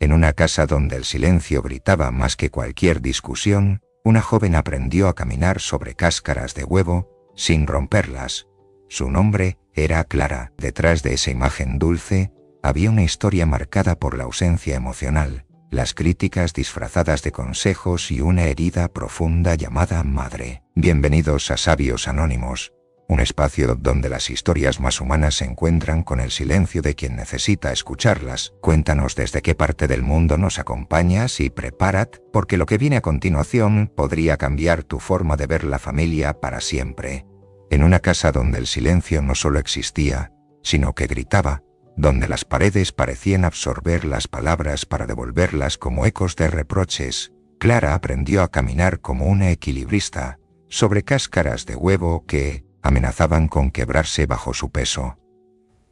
En una casa donde el silencio gritaba más que cualquier discusión, una joven aprendió a caminar sobre cáscaras de huevo, sin romperlas. Su nombre era Clara. Detrás de esa imagen dulce, había una historia marcada por la ausencia emocional, las críticas disfrazadas de consejos y una herida profunda llamada madre. Bienvenidos a Sabios Anónimos, un espacio donde las historias más humanas se encuentran con el silencio de quien necesita escucharlas. Cuéntanos desde qué parte del mundo nos acompañas y prepárate, porque lo que viene a continuación podría cambiar tu forma de ver la familia para siempre. En una casa donde el silencio no solo existía, sino que gritaba, donde las paredes parecían absorber las palabras para devolverlas como ecos de reproches, Clara aprendió a caminar como una equilibrista, sobre cáscaras de huevo que amenazaban con quebrarse bajo su peso.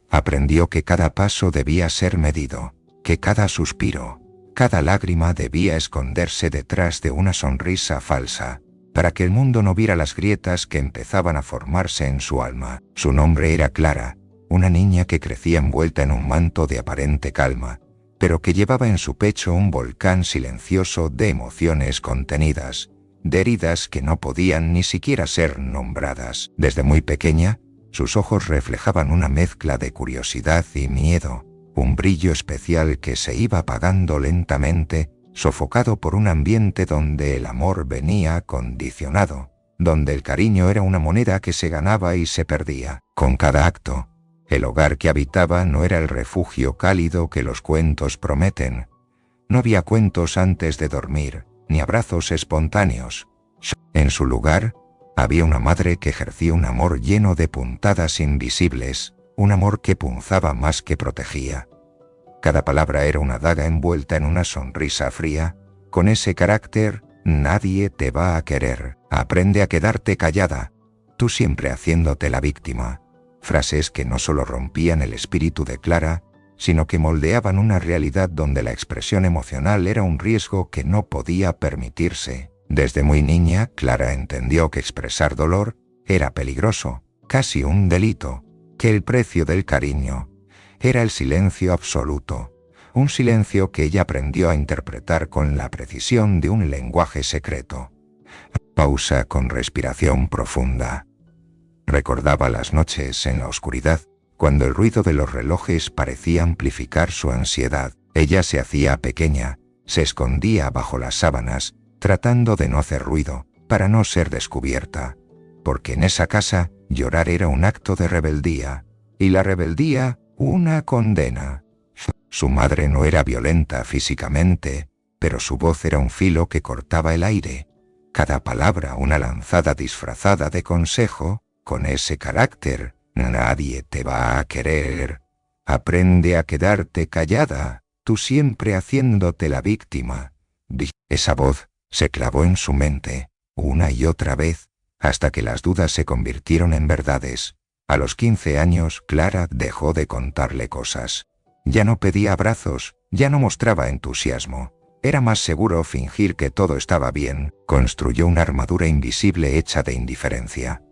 Aprendió que cada paso debía ser medido, que cada suspiro, cada lágrima debía esconderse detrás de una sonrisa falsa, para que el mundo no viera las grietas que empezaban a formarse en su alma. Su nombre era Clara, una niña que crecía envuelta en un manto de aparente calma, pero que llevaba en su pecho un volcán silencioso de emociones contenidas, de heridas que no podían ni siquiera ser nombradas. Desde muy pequeña, sus ojos reflejaban una mezcla de curiosidad y miedo, un brillo especial que se iba apagando lentamente, sofocado por un ambiente donde el amor venía condicionado, donde el cariño era una moneda que se ganaba y se perdía. Con cada acto, el hogar que habitaba no era el refugio cálido que los cuentos prometen. No había cuentos antes de dormir, ni abrazos espontáneos. En su lugar, había una madre que ejercía un amor lleno de puntadas invisibles, un amor que punzaba más que protegía. Cada palabra era una daga envuelta en una sonrisa fría, con ese carácter: nadie te va a querer, aprende a quedarte callada, tú siempre haciéndote la víctima. Frases que no solo rompían el espíritu de Clara, sino que moldeaban una realidad donde la expresión emocional era un riesgo que no podía permitirse. Desde muy niña, Clara entendió que expresar dolor era peligroso, casi un delito, que el precio del cariño era el silencio absoluto, un silencio que ella aprendió a interpretar con la precisión de un lenguaje secreto. Pausa con respiración profunda. Recordaba las noches en la oscuridad, cuando el ruido de los relojes parecía amplificar su ansiedad. Ella se hacía pequeña, se escondía bajo las sábanas, tratando de no hacer ruido, para no ser descubierta. Porque en esa casa, llorar era un acto de rebeldía, y la rebeldía, una condena. Su madre no era violenta físicamente, pero su voz era un filo que cortaba el aire. Cada palabra una lanzada disfrazada de consejo, con ese carácter: nadie te va a querer, aprende a quedarte callada, tú siempre haciéndote la víctima. Esa voz se clavó en su mente, una y otra vez, hasta que las dudas se convirtieron en verdades. A los 15 años, Clara dejó de contarle cosas. Ya no pedía abrazos, ya no mostraba entusiasmo. Era más seguro fingir que todo estaba bien. Construyó una armadura invisible hecha de indiferencia.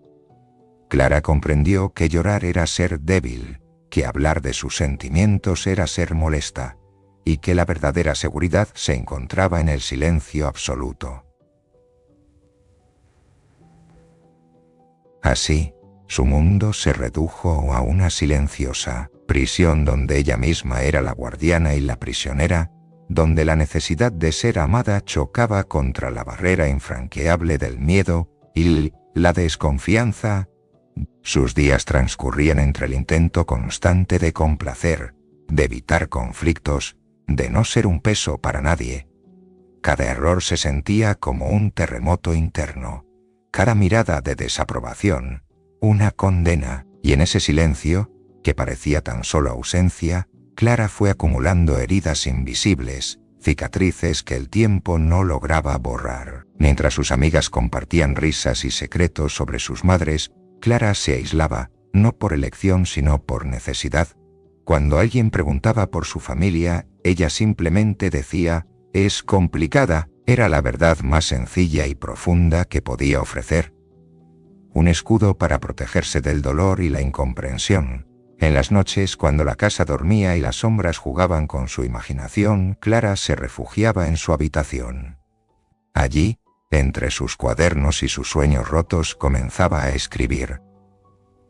Clara comprendió que llorar era ser débil, que hablar de sus sentimientos era ser molesta, y que la verdadera seguridad se encontraba en el silencio absoluto. Así, su mundo se redujo a una silenciosa prisión donde ella misma era la guardiana y la prisionera, donde la necesidad de ser amada chocaba contra la barrera infranqueable del miedo y la desconfianza. Sus días transcurrían entre el intento constante de complacer, de evitar conflictos, de no ser un peso para nadie. Cada error se sentía como un terremoto interno, cada mirada de desaprobación, una condena, y en ese silencio, que parecía tan solo ausencia, Clara fue acumulando heridas invisibles, cicatrices que el tiempo no lograba borrar. Mientras sus amigas compartían risas y secretos sobre sus madres, Clara se aislaba, no por elección sino por necesidad. Cuando alguien preguntaba por su familia, ella simplemente decía: es complicada. Era la verdad más sencilla y profunda que podía ofrecer. Un escudo para protegerse del dolor y la incomprensión, En las noches, cuando la casa dormía y las sombras jugaban con su imaginación, Clara se refugiaba en su habitación. Allí, entre sus cuadernos y sus sueños rotos, comenzaba a escribir.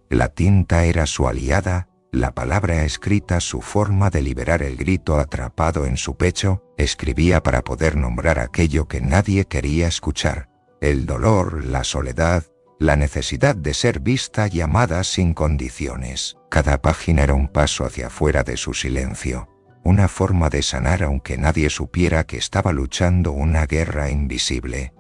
La tinta era su aliada, la palabra escrita su forma de liberar el grito atrapado en su pecho. Escribía para poder nombrar aquello que nadie quería escuchar: el dolor, la soledad, la necesidad de ser vista y amada sin condiciones. Cada página era un paso hacia afuera de su silencio, una forma de sanar aunque nadie supiera que estaba luchando una guerra invisible.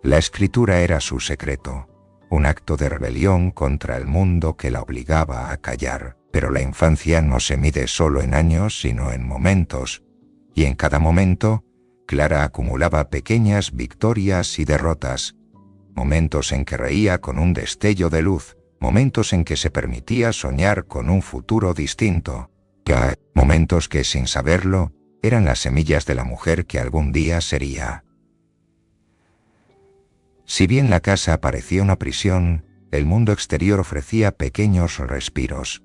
La escritura era su secreto, un acto de rebelión contra el mundo que la obligaba a callar. Pero la infancia no se mide solo en años, sino en momentos, y en cada momento, Clara acumulaba pequeñas victorias y derrotas. Momentos en que reía con un destello de luz, momentos en que se permitía soñar con un futuro distinto, momentos que, sin saberlo, eran las semillas de la mujer que algún día sería. Si bien la casa parecía una prisión, el mundo exterior ofrecía pequeños respiros.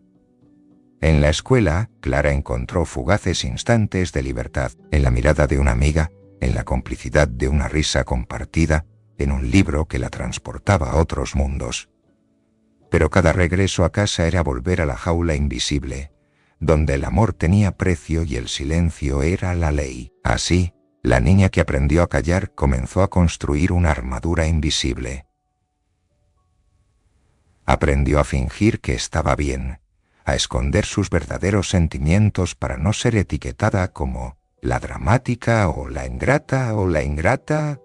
En la escuela, Clara encontró fugaces instantes de libertad, en la mirada de una amiga, en la complicidad de una risa compartida, en un libro que la transportaba a otros mundos. Pero cada regreso a casa era volver a la jaula invisible, donde el amor tenía precio y el silencio era la ley. Así, la niña que aprendió a callar comenzó a construir una armadura invisible. Aprendió a fingir que estaba bien, a esconder sus verdaderos sentimientos para no ser etiquetada como la dramática o la ingrata.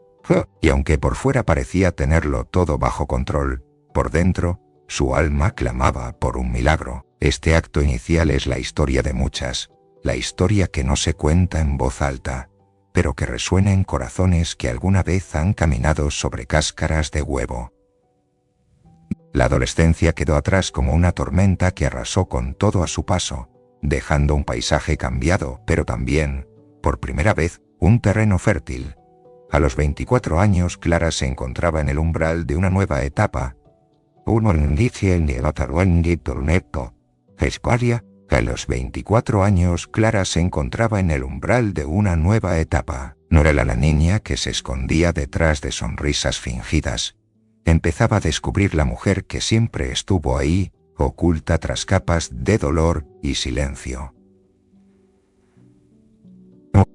Y aunque por fuera parecía tenerlo todo bajo control, por dentro, su alma clamaba por un milagro. Este acto inicial es la historia de muchas, la historia que no se cuenta en voz alta, pero que resuena en corazones que alguna vez han caminado sobre cáscaras de huevo. La adolescencia quedó atrás como una tormenta que arrasó con todo a su paso, dejando un paisaje cambiado, pero también, por primera vez, un terreno fértil. A los 24 años, Clara se encontraba en el umbral de una nueva etapa. A los 24 años, Clara se encontraba en el umbral de una nueva etapa. No era la niña que se escondía detrás de sonrisas fingidas. Empezaba a descubrir la mujer que siempre estuvo ahí, oculta tras capas de dolor y silencio.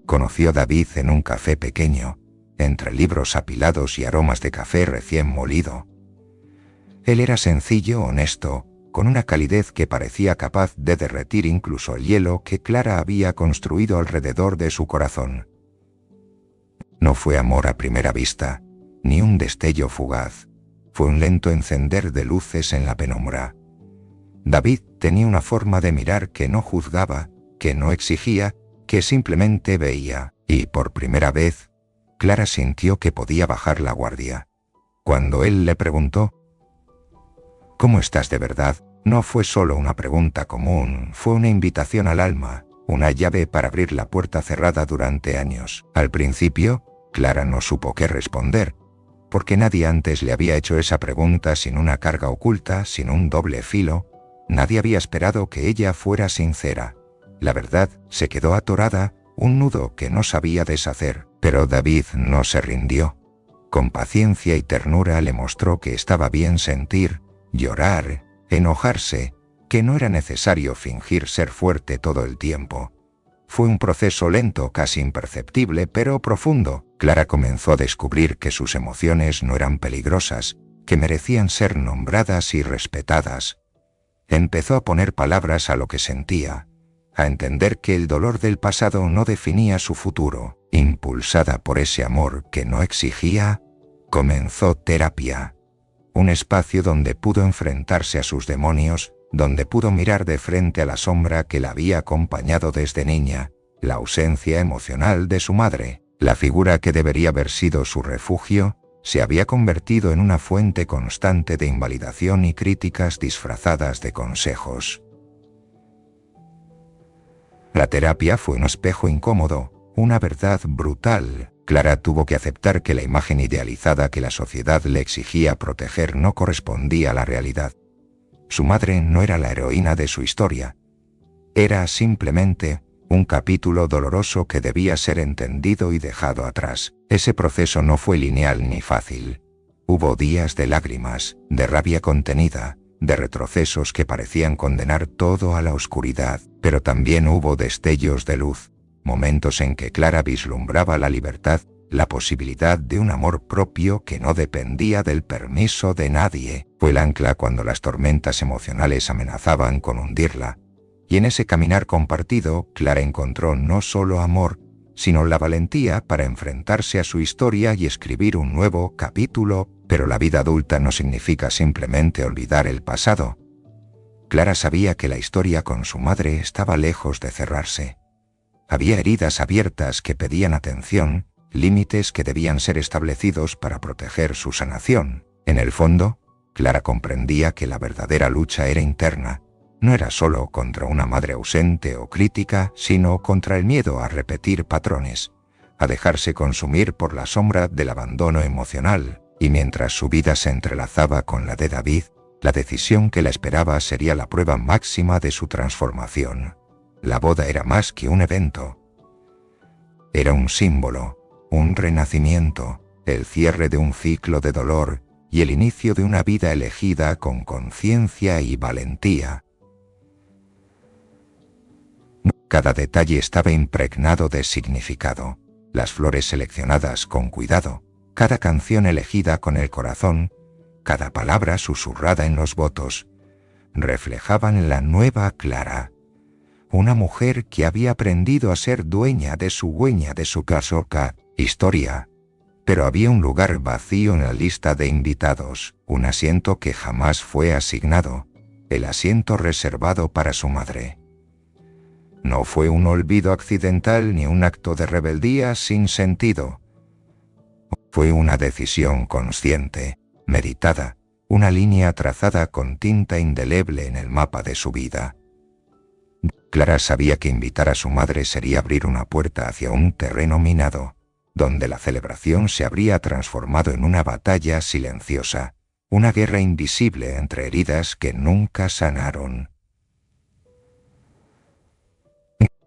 Conoció a David en un café pequeño, entre libros apilados y aromas de café recién molido. Él era sencillo, honesto, con una calidez que parecía capaz de derretir incluso el hielo que Clara había construido alrededor de su corazón. No fue amor a primera vista, ni un destello fugaz. Fue un lento encender de luces en la penumbra. David tenía una forma de mirar que no juzgaba, que no exigía, que simplemente veía, y por primera vez, Clara sintió que podía bajar la guardia. Cuando él le preguntó, ¿cómo estás de verdad?, no fue solo una pregunta común, fue una invitación al alma, una llave para abrir la puerta cerrada durante años. Al principio, Clara no supo qué responder, porque nadie antes le había hecho esa pregunta sin una carga oculta, sin un doble filo. Nadie había esperado que ella fuera sincera. La verdad se quedó atorada, un nudo que no sabía deshacer. Pero David no se rindió. Con paciencia y ternura le mostró que estaba bien sentir, llorar, enojarse, que no era necesario fingir ser fuerte todo el tiempo. Fue un proceso lento, casi imperceptible, pero profundo. Clara comenzó a descubrir que sus emociones no eran peligrosas, que merecían ser nombradas y respetadas. Empezó a poner palabras a lo que sentía, a entender que el dolor del pasado no definía su futuro. Impulsada por ese amor que no exigía, comenzó terapia. Un espacio donde pudo enfrentarse a sus demonios, donde pudo mirar de frente a la sombra que la había acompañado desde niña, la ausencia emocional de su madre. La figura que debería haber sido su refugio, se había convertido en una fuente constante de invalidación y críticas disfrazadas de consejos. La terapia fue un espejo incómodo, una verdad brutal. Clara tuvo que aceptar que la imagen idealizada que la sociedad le exigía proteger no correspondía a la realidad. Su madre no era la heroína de su historia. Era simplemente un capítulo doloroso que debía ser entendido y dejado atrás. Ese proceso no fue lineal ni fácil. Hubo días de lágrimas, de rabia contenida, de retrocesos que parecían condenar todo a la oscuridad, pero también hubo destellos de luz, momentos en que Clara vislumbraba la libertad, la posibilidad de un amor propio que no dependía del permiso de nadie. Fue el ancla cuando las tormentas emocionales amenazaban con hundirla. Y en ese caminar compartido, Clara encontró no solo amor, sino la valentía para enfrentarse a su historia y escribir un nuevo capítulo. Pero la vida adulta no significa simplemente olvidar el pasado. Clara sabía que la historia con su madre estaba lejos de cerrarse. Había heridas abiertas que pedían atención, límites que debían ser establecidos para proteger su sanación. En el fondo, Clara comprendía que la verdadera lucha era interna. No era solo contra una madre ausente o crítica, sino contra el miedo a repetir patrones, a dejarse consumir por la sombra del abandono emocional. Y mientras su vida se entrelazaba con la de David, la decisión que la esperaba sería la prueba máxima de su transformación. La boda era más que un evento. Era un símbolo, un renacimiento, el cierre de un ciclo de dolor y el inicio de una vida elegida con conciencia y valentía. Cada detalle estaba impregnado de significado, las flores seleccionadas con cuidado, cada canción elegida con el corazón, cada palabra susurrada en los votos, reflejaban la nueva Clara, una mujer que había aprendido a ser dueña de su huella, de su historia. Pero había un lugar vacío en la lista de invitados, un asiento que jamás fue asignado, el asiento reservado para su madre. No fue un olvido accidental ni un acto de rebeldía sin sentido. Fue una decisión consciente, meditada, una línea trazada con tinta indeleble en el mapa de su vida. Clara sabía que invitar a su madre sería abrir una puerta hacia un terreno minado, donde la celebración se habría transformado en una batalla silenciosa, una guerra invisible entre heridas que nunca sanaron.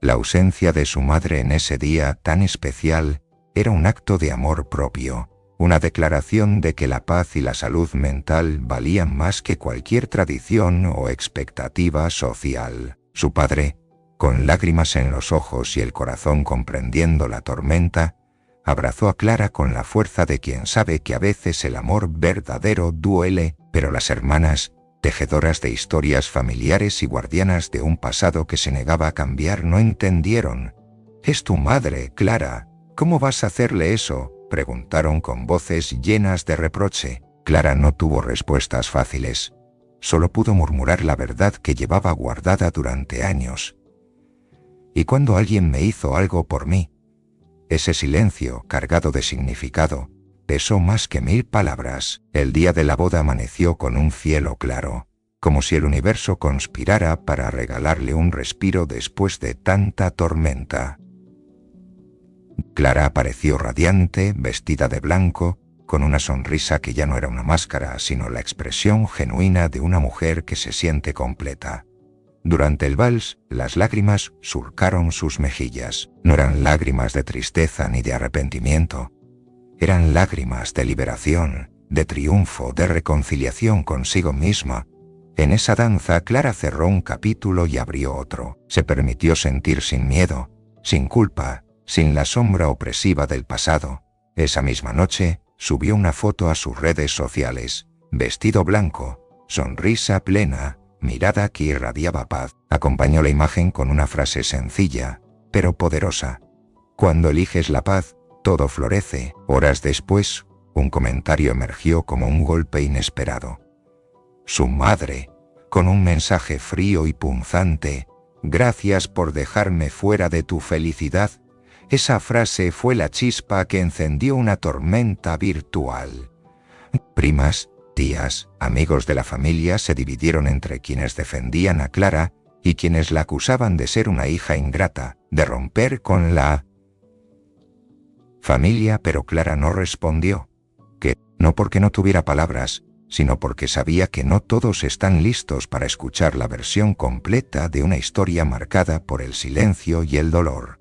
La ausencia de su madre en ese día tan especial era un acto de amor propio, una declaración de que la paz y la salud mental valían más que cualquier tradición o expectativa social. Su padre, con lágrimas en los ojos y el corazón comprendiendo la tormenta, abrazó a Clara con la fuerza de quien sabe que a veces el amor verdadero duele, pero las hermanas, tejedoras de historias familiares y guardianas de un pasado que se negaba a cambiar, no entendieron. «Es tu madre, Clara. ¿Cómo vas a hacerle eso?», preguntaron con voces llenas de reproche. Clara no tuvo respuestas fáciles. Solo pudo murmurar la verdad que llevaba guardada durante años. «Y cuando alguien me hizo algo por mí». Ese silencio, cargado de significado, pesó más que 1000 palabras. El día de la boda amaneció con un cielo claro, como si el universo conspirara para regalarle un respiro después de tanta tormenta. Clara apareció radiante, vestida de blanco, con una sonrisa que ya no era una máscara, sino la expresión genuina de una mujer que se siente completa. Durante el vals, las lágrimas surcaron sus mejillas. No eran lágrimas de tristeza ni de arrepentimiento. Eran lágrimas de liberación, de triunfo, de reconciliación consigo misma. En esa danza, Clara cerró un capítulo y abrió otro. Se permitió sentir sin miedo, sin culpa, sin la sombra opresiva del pasado. Esa misma noche, subió una foto a sus redes sociales. Vestido blanco, sonrisa plena, mirada que irradiaba paz. Acompañó la imagen con una frase sencilla, pero poderosa. «Cuando eliges la paz, todo florece». Horas después, un comentario emergió como un golpe inesperado. Su madre, con un mensaje frío y punzante: «Gracias por dejarme fuera de tu felicidad». Esa frase fue la chispa que encendió una tormenta virtual. Primas, tías, amigos de la familia se dividieron entre quienes defendían a Clara y quienes la acusaban de ser una hija ingrata, de romper con la familia, pero Clara no respondió. Que no porque no tuviera palabras, sino porque sabía que no todos están listos para escuchar la versión completa de una historia marcada por el silencio y el dolor.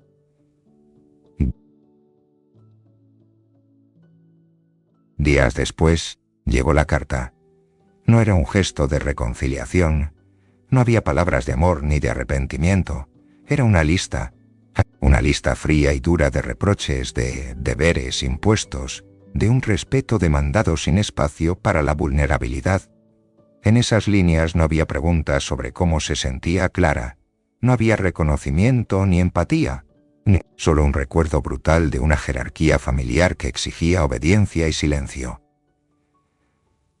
Días después, llegó la carta. No era un gesto de reconciliación. No había palabras de amor ni de arrepentimiento. Era una lista fría y dura de reproches, de deberes impuestos, de un respeto demandado sin espacio para la vulnerabilidad. En esas líneas no había preguntas sobre cómo se sentía Clara. No había reconocimiento ni empatía. Solo un recuerdo brutal de una jerarquía familiar que exigía obediencia y silencio.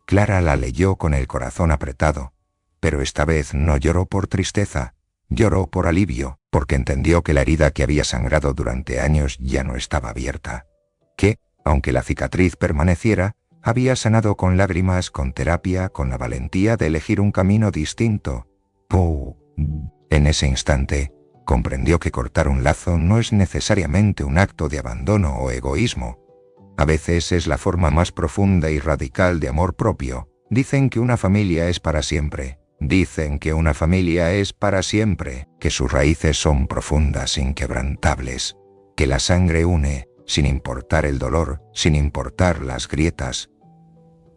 Clara la leyó con el corazón apretado, pero esta vez no lloró por tristeza, lloró por alivio, porque entendió que la herida que había sangrado durante años ya no estaba abierta. Que, aunque la cicatriz permaneciera, había sanado con lágrimas, con terapia, con la valentía de elegir un camino distinto. En ese instante, comprendió que cortar un lazo no es necesariamente un acto de abandono o egoísmo. A veces es la forma más profunda y radical de amor propio. Dicen que una familia es para siempre. Dicen que una familia es para siempre, que sus raíces son profundas, inquebrantables, que la sangre une, sin importar el dolor, sin importar las grietas.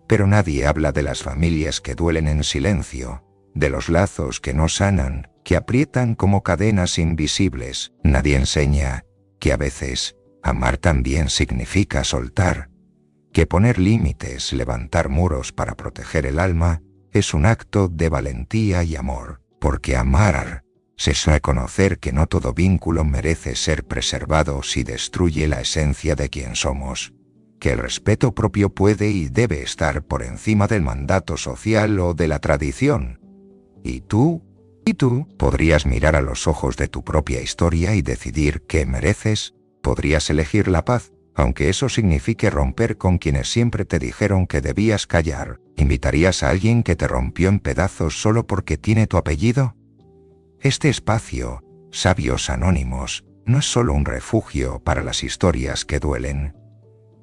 Pero nadie habla de las familias que duelen en silencio, de los lazos que no sanan, que aprietan como cadenas invisibles. Nadie enseña que a veces amar también significa soltar, que poner límites, levantar muros para proteger el alma, es un acto de valentía y amor, porque amar es reconocer que no todo vínculo merece ser preservado si destruye la esencia de quien somos, que el respeto propio puede y debe estar por encima del mandato social o de la tradición. ¿Y tú podrías mirar a los ojos de tu propia historia y decidir qué mereces? ¿Podrías elegir la paz, aunque eso signifique romper con quienes siempre te dijeron que debías callar? ¿Invitarías a alguien que te rompió en pedazos solo porque tiene tu apellido? Este espacio, Sabios Anónimos, no es solo un refugio para las historias que duelen.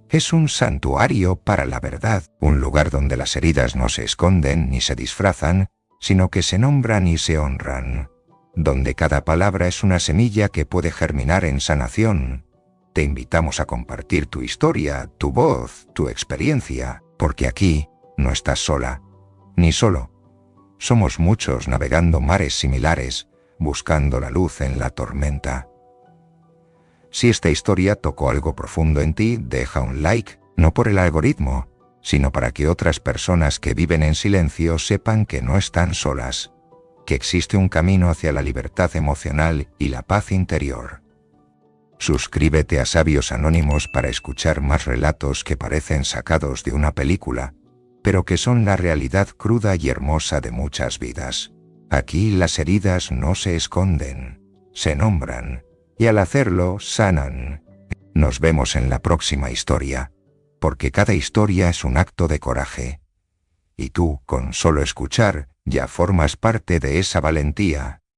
Es un santuario para la verdad, un lugar donde las heridas no se esconden ni se disfrazan, sino que se nombran y se honran, donde cada palabra es una semilla que puede germinar en sanación. Te invitamos a compartir tu historia, tu voz, tu experiencia, porque aquí no estás sola, ni solo. Somos muchos navegando mares similares, buscando la luz en la tormenta. Si esta historia tocó algo profundo en ti, deja un like, no por el algoritmo, sino para que otras personas que viven en silencio sepan que no están solas, que existe un camino hacia la libertad emocional y la paz interior. Suscríbete a Sabios Anónimos para escuchar más relatos que parecen sacados de una película, pero que son la realidad cruda y hermosa de muchas vidas. Aquí las heridas no se esconden, se nombran, y al hacerlo sanan. Nos vemos en la próxima historia, porque cada historia es un acto de coraje. Y tú, con solo escuchar, ya formas parte de esa valentía.